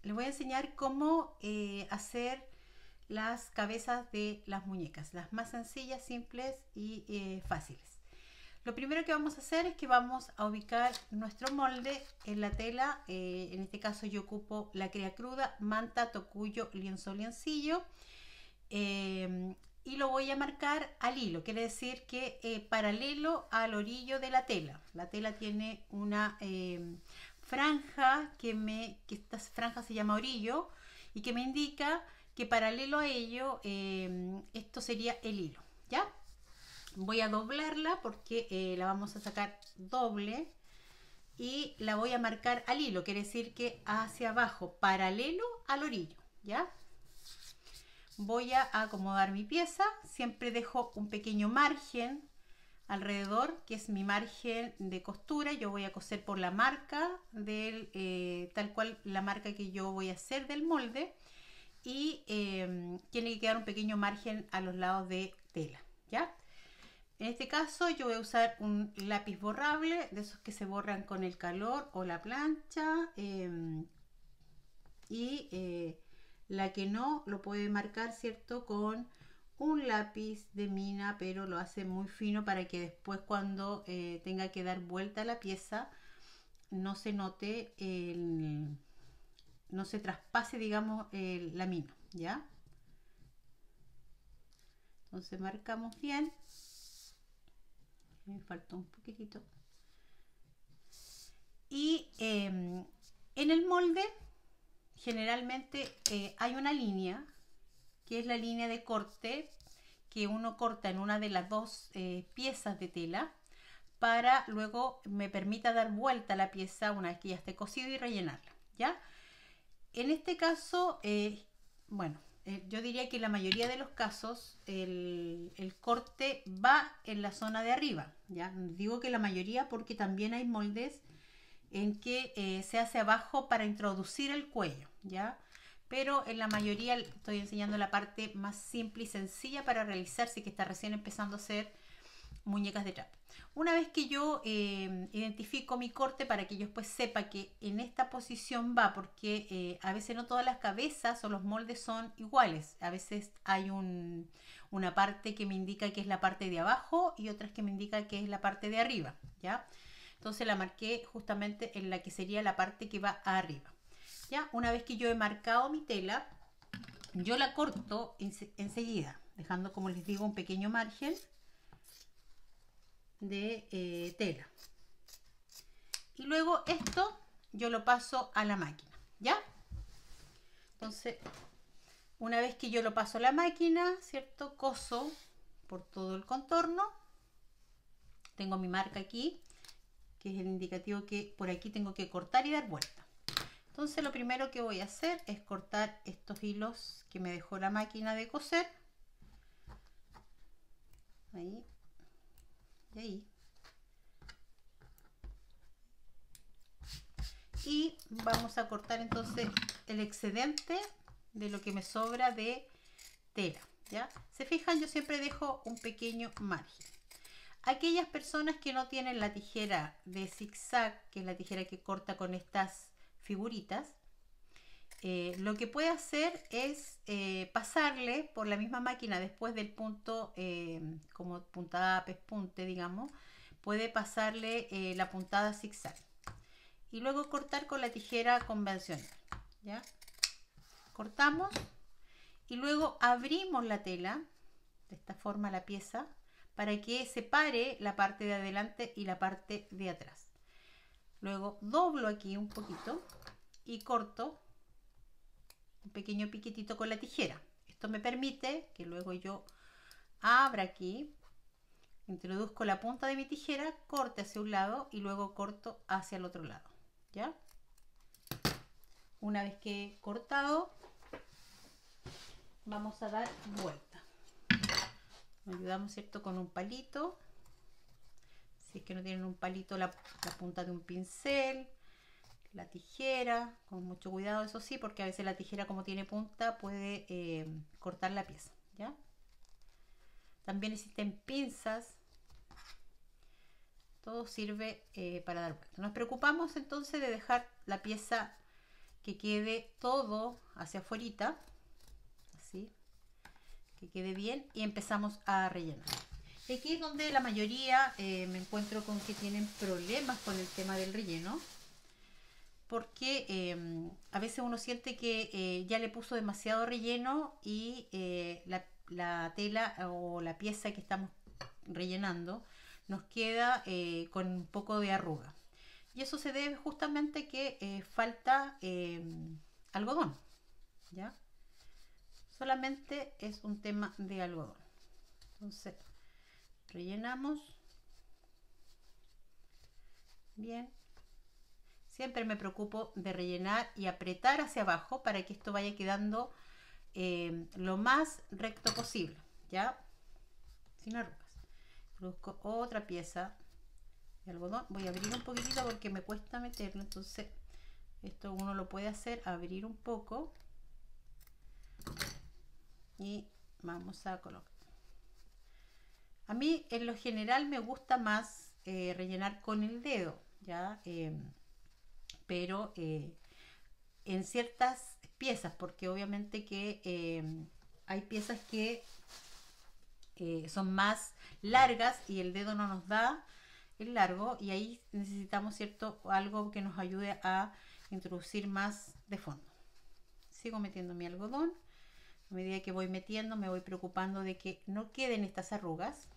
les voy a enseñar cómo hacer las cabezas de las muñecas, las más sencillas, simples y fáciles. Lo primero que vamos a hacer es que vamos a ubicar nuestro molde en la tela. En este caso yo ocupo la crea cruda, manta, tocuyo, lienzo, liencillo. Y lo voy a marcar al hilo, quiere decir que paralelo al orillo de la tela. La tela tiene una franja que esta franja se llama orillo y que me indica que paralelo a ello esto sería el hilo, ¿ya? Voy a doblarla porque la vamos a sacar doble y la voy a marcar al hilo, quiere decir que hacia abajo, paralelo al orillo, ¿ya? Voy a acomodar mi pieza, siempre dejo un pequeño margen alrededor, que es mi margen de costura. Yo voy a coser por la marca del tal cual la marca que yo voy a hacer del molde, y tiene que quedar un pequeño margen a los lados de tela, ¿ya? En este caso yo voy a usar un lápiz borrable, de esos que se borran con el calor o la plancha, la que no lo puede marcar, ¿cierto?, con un lápiz de mina, pero lo hace muy fino para que después cuando tenga que dar vuelta a la pieza no se note, no se traspase, digamos, la mina, ¿ya? Entonces marcamos bien. Me faltó un poquitito. Y en el molde generalmente hay una línea que es la línea de corte que uno corta en una de las dos piezas de tela para luego me permita dar vuelta a la pieza una vez que ya esté cosida y rellenarla, ¿ya? En este caso, bueno, yo diría que en la mayoría de los casos el corte va en la zona de arriba, ¿ya? Digo que la mayoría porque también hay moldes en que se hace abajo para introducir el cuello, ¿ya? Pero en la mayoría estoy enseñando la parte más simple y sencilla para realizar si que está recién empezando a hacer muñecas de trapo. Una vez que yo identifico mi corte para que yo después sepa que en esta posición va, porque a veces no todas las cabezas o los moldes son iguales. A veces hay una parte que me indica que es la parte de abajo y otras que me indica que es la parte de arriba, ¿ya? Entonces la marqué justamente en la que sería la parte que va arriba, ¿ya? Una vez que yo he marcado mi tela, yo la corto enseguida, dejando, como les digo, un pequeño margen de tela. Y luego esto yo lo paso a la máquina, ¿ya? Entonces, una vez que yo lo paso a la máquina, ¿cierto? Coso por todo el contorno. Tengo mi marca aquí, que es el indicativo que por aquí tengo que cortar y dar vuelta. Entonces lo primero que voy a hacer es cortar estos hilos que me dejó la máquina de coser. Ahí. Y ahí. Y vamos a cortar entonces el excedente de lo que me sobra de tela, ¿ya? Se fijan, yo siempre dejo un pequeño margen. Aquellas personas que no tienen la tijera de zigzag, que es la tijera que corta con estas figuritas, lo que puede hacer es pasarle por la misma máquina después del punto, como puntada pespunte, digamos, puede pasarle la puntada zigzag y luego cortar con la tijera convencional, ¿ya? Cortamos y luego abrimos la tela de esta forma, la pieza, para que separe la parte de adelante y la parte de atrás. Luego doblo aquí un poquito y corto un pequeño piquetito con la tijera. Esto me permite que luego yo abra aquí, introduzco la punta de mi tijera, corte hacia un lado y luego corto hacia el otro lado, ¿ya? Una vez que he cortado, vamos a dar vuelta. Nos ayudamos, ¿cierto?, con un palito. Si es que no tienen un palito, la punta de un pincel, la tijera, con mucho cuidado, eso sí, porque a veces la tijera, como tiene punta, puede cortar la pieza, ¿ya? También existen pinzas. Todo sirve para dar vuelta. Nos preocupamos entonces de dejar la pieza que quede todo hacia afuera, así, que quede bien, y empezamos a rellenar. Y aquí es donde la mayoría me encuentro con que tienen problemas con el tema del relleno, porque a veces uno siente que ya le puso demasiado relleno y la tela o la pieza que estamos rellenando nos queda con un poco de arruga. Y eso se debe justamente que falta algodón, ¿ya? Solamente es un tema de algodón. Entonces, rellenamos bien. Siempre me preocupo de rellenar y apretar hacia abajo para que esto vaya quedando lo más recto posible, ¿ya? Sin arrugas. Busco otra pieza de algodón. Voy a abrir un poquitito porque me cuesta meterlo, entonces esto uno lo puede hacer, abrir un poco y vamos a colocar. A mí en lo general me gusta más rellenar con el dedo, ¿ya? Pero en ciertas piezas, porque obviamente que hay piezas que son más largas y el dedo no nos da el largo, y ahí necesitamos algo que nos ayude a introducir más de fondo. Sigo metiendo mi algodón. A medida que voy metiendo me voy preocupando de que no queden estas arrugas.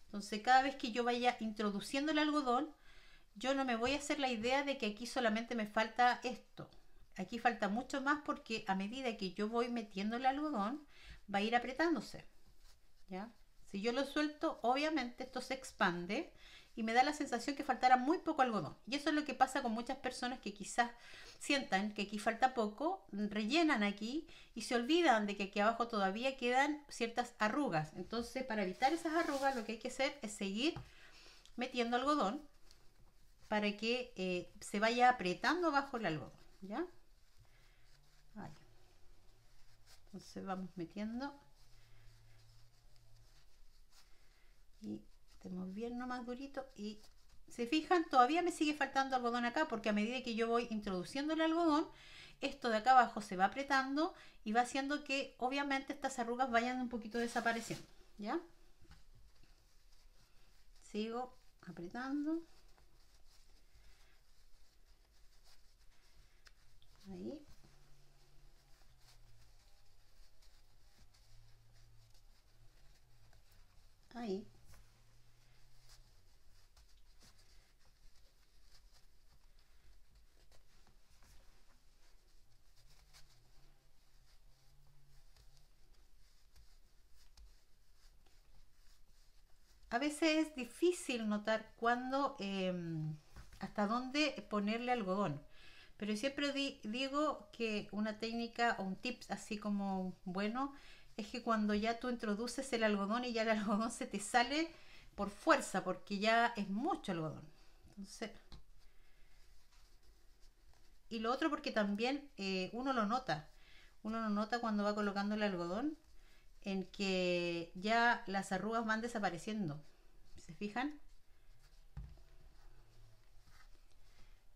Entonces cada vez que yo vaya introduciendo el algodón, yo no me voy a hacer la idea de que aquí solamente me falta esto. Aquí falta mucho más, porque a medida que yo voy metiendo el algodón va a ir apretándose, ¿ya? Si yo lo suelto, obviamente esto se expande y me da la sensación que faltara muy poco algodón. Y eso es lo que pasa con muchas personas que quizás sientan que aquí falta poco, rellenan aquí y se olvidan de que aquí abajo todavía quedan ciertas arrugas. Entonces, para evitar esas arrugas, lo que hay que hacer es seguir metiendo algodón para que se vaya apretando abajo el algodón, ¿ya? Ahí. Entonces vamos metiendo y tenemos bien nomás durito. Y se fijan, todavía me sigue faltando algodón acá, porque a medida que yo voy introduciendo el algodón, esto de acá abajo se va apretando y va haciendo que obviamente estas arrugas vayan un poquito desapareciendo, ¿ya? Sigo apretando. Ahí. Ahí. A veces es difícil notar cuándo, hasta dónde ponerle algodón. Pero siempre digo que una técnica o un tip así como bueno es que cuando ya tú introduces el algodón y ya el algodón se te sale por fuerza, porque ya es mucho algodón. Entonces, y lo otro porque también uno lo nota. Uno lo nota cuando va colocando el algodón, en que ya las arrugas van desapareciendo. ¿Se fijan?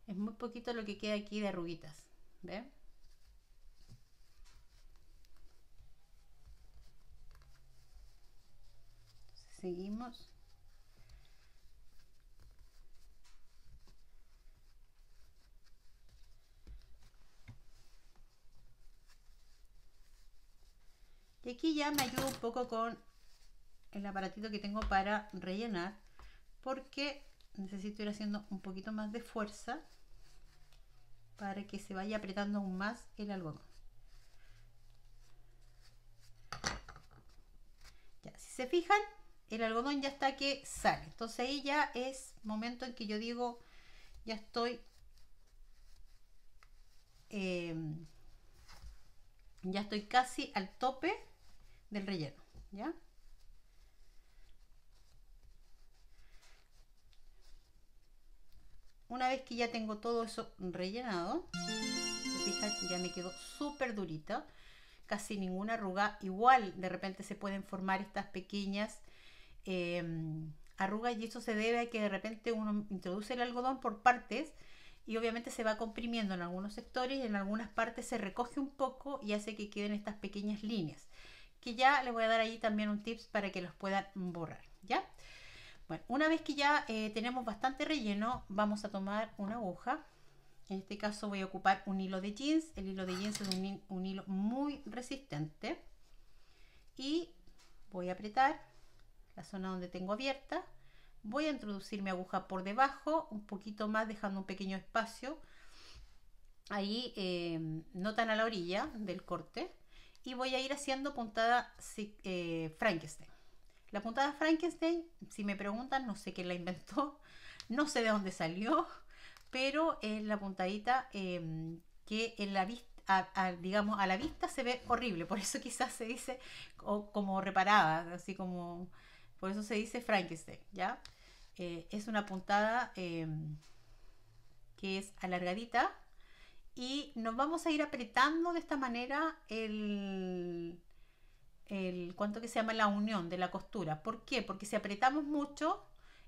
Es muy poquito lo que queda aquí de arruguitas. ¿Ven? Seguimos. Y aquí ya me ayuda un poco con el aparatito que tengo para rellenar, porque necesito ir haciendo un poquito más de fuerza para que se vaya apretando aún más el algodón. Ya, si se fijan, el algodón ya está que sale. Entonces ahí ya es momento en que yo digo, ya estoy casi al tope del relleno, ¿ya? Una vez que ya tengo todo eso rellenado, se fijan, ya me quedó súper durita, casi ninguna arruga. Igual de repente se pueden formar estas pequeñas arrugas, y eso se debe a que de repente uno introduce el algodón por partes y obviamente se va comprimiendo en algunos sectores y en algunas partes se recoge un poco y hace que queden estas pequeñas líneas, que ya les voy a dar ahí también un tips para que los puedan borrar, ¿ya? Bueno, una vez que ya tenemos bastante relleno, vamos a tomar una aguja. En este caso voy a ocupar un hilo de jeans. El hilo de jeans es un hilo muy resistente. Y voy a apretar la zona donde tengo abierta. Voy a introducir mi aguja por debajo, un poquito más, dejando un pequeño espacio. Ahí no tan a la orilla del corte. Y voy a ir haciendo puntada Frankenstein. La puntada Frankenstein, si me preguntan, no sé quién la inventó, no sé de dónde salió, pero es la puntadita que en la vista, digamos, a la vista se ve horrible, por eso quizás se dice como reparada, así como, por eso se dice Frankenstein, ¿ya? Es una puntada que es alargadita y nos vamos a ir apretando de esta manera cuánto que se llama la unión de la costura. ¿Por qué? Porque si apretamos mucho,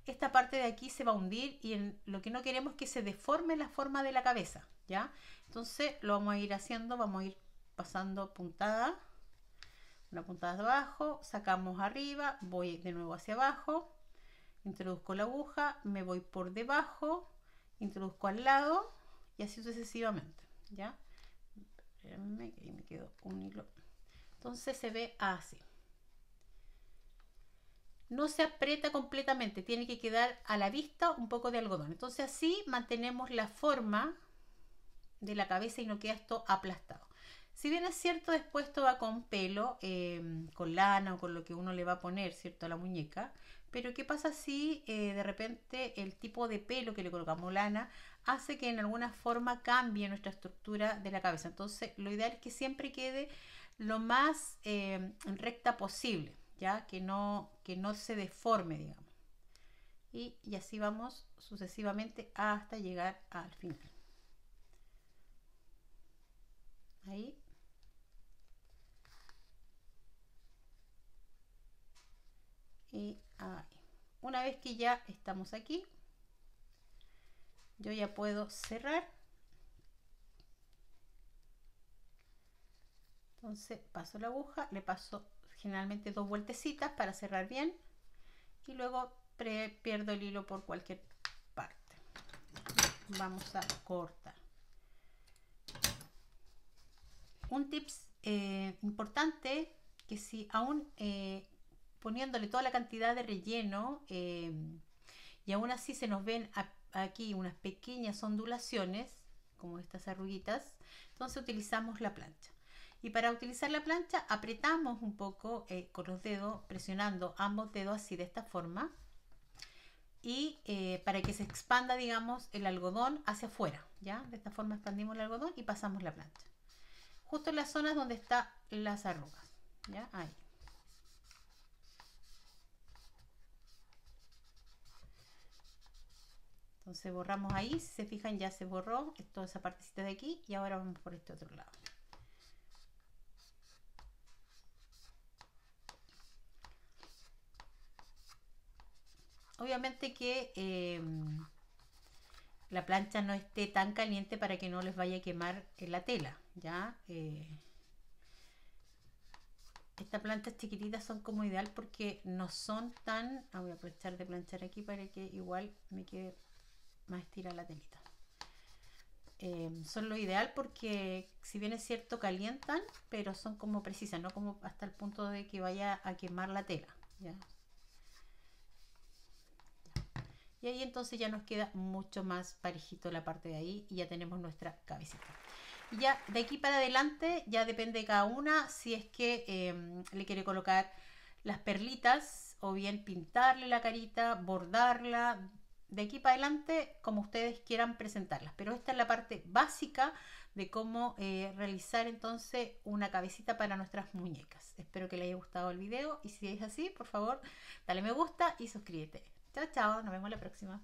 esta parte de aquí se va a hundir y lo que no queremos es que se deforme la forma de la cabeza, ¿ya? Entonces lo vamos a ir haciendo, vamos a ir pasando puntada, una puntada de abajo, sacamos arriba, voy de nuevo hacia abajo, introduzco la aguja, me voy por debajo, introduzco al lado y así sucesivamente, ¿ya? Espérenme que ahí me quedó un hilo. Entonces se ve así. No se aprieta completamente, tiene que quedar a la vista un poco de algodón. Entonces así mantenemos la forma de la cabeza y no queda esto aplastado. Si bien es cierto, después esto va con pelo, con lana o con lo que uno le va a poner, ¿cierto?, a la muñeca. Pero ¿qué pasa si de repente el tipo de pelo que le colocamos lana hace que en alguna forma cambie nuestra estructura de la cabeza? Entonces lo ideal es que siempre quede lo más recta posible, ya que no se deforme, digamos. Y así vamos sucesivamente hasta llegar al final. Ahí. Y ahí. Una vez que ya estamos aquí, yo ya puedo cerrar. Entonces paso la aguja, le paso generalmente 2 vueltecitas para cerrar bien y luego pierdo el hilo por cualquier parte. Vamos a cortar. Un tips importante, que si aún poniéndole toda la cantidad de relleno y aún así se nos ven aquí unas pequeñas ondulaciones como estas arruguitas, entonces utilizamos la plancha. Y para utilizar la plancha apretamos un poco con los dedos, presionando ambos dedos así de esta forma y para que se expanda, digamos, el algodón hacia afuera, ¿ya? De esta forma expandimos el algodón y pasamos la plancha justo en las zonas donde están las arrugas, ¿ya? Ahí. Entonces borramos ahí, si se fijan ya se borró toda esa partecita de aquí y ahora vamos por este otro lado. Obviamente que la plancha no esté tan caliente para que no les vaya a quemar la tela, ¿ya? Estas planchas chiquititas son como ideal porque no son tan... voy a aprovechar de planchar aquí para que igual me quede más estirada la telita. Son lo ideal porque si bien es cierto calientan, pero son como precisas, no como hasta el punto de que vaya a quemar la tela, ¿ya? Y ahí entonces ya nos queda mucho más parejito la parte de ahí y ya tenemos nuestra cabecita. Y ya de aquí para adelante ya depende de cada una si es que le quiere colocar las perlitas o bien pintarle la carita, bordarla. De aquí para adelante como ustedes quieran presentarlas. Pero esta es la parte básica de cómo realizar entonces una cabecita para nuestras muñecas. Espero que les haya gustado el video y si es así, por favor, dale me gusta y suscríbete. Chao, chao, nos vemos la próxima.